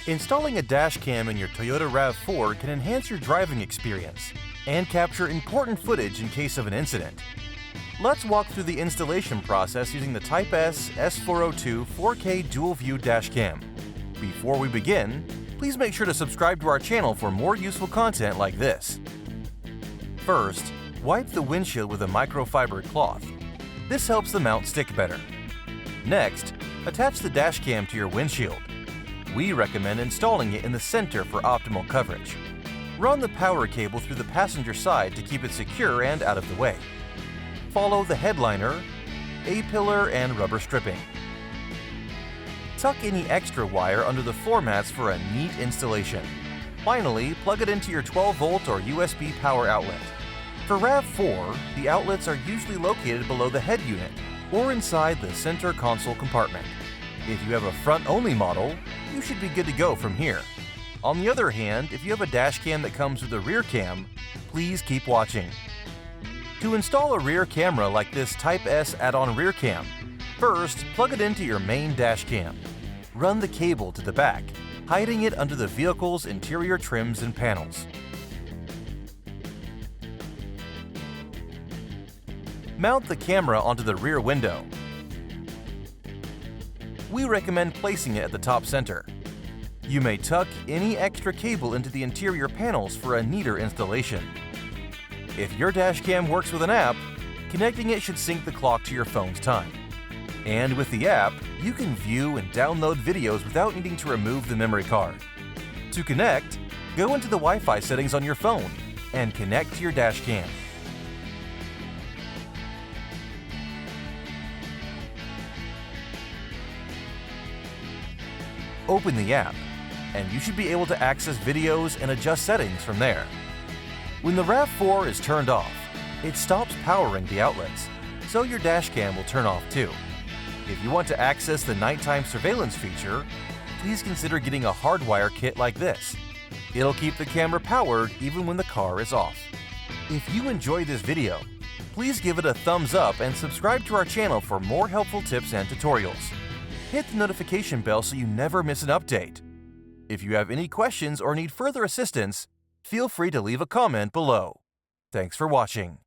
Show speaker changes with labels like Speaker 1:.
Speaker 1: Installing a dash cam in your Toyota RAV4 can enhance your driving experience and capture important footage in case of an incident. Let's walk through the installation process using the Type S S402 4K Dual View Dash Cam. Before we begin, please make sure to subscribe to our channel for more useful content like this. First, wipe the windshield with a microfiber cloth. This helps the mount stick better. Next, attach the dash cam to your windshield. We recommend installing it in the center for optimal coverage. Run the power cable through the passenger side to keep it secure and out of the way. Follow the headliner, A-pillar, and rubber stripping. Tuck any extra wire under the floor mats for a neat installation. Finally, plug it into your 12-volt or USB power outlet. For RAV4, the outlets are usually located below the head unit or inside the center console compartment. If you have a front-only model, you should be good to go from here. On the other hand, if you have a dash cam that comes with a rear cam, please keep watching. To install a rear camera like this Type S add-on rear cam, first plug it into your main dash cam. Run the cable to the back, hiding it under the vehicle's interior trims and panels. Mount the camera onto the rear window. We recommend placing it at the top center. You may tuck any extra cable into the interior panels for a neater installation. If your dash cam works with an app, connecting it should sync the clock to your phone's time. And with the app, you can view and download videos without needing to remove the memory card. To connect, go into the Wi-Fi settings on your phone and connect to your dash cam. Open the app, and you should be able to access videos and adjust settings from there. When the RAV4 is turned off, it stops powering the outlets, so your dash cam will turn off too. If you want to access the nighttime surveillance feature, please consider getting a hardwire kit like this. It'll keep the camera powered even when the car is off. If you enjoyed this video, please give it a thumbs up and subscribe to our channel for more helpful tips and tutorials. Hit the notification bell so you never miss an update. If you have any questions or need further assistance, feel free to leave a comment below. Thanks for watching.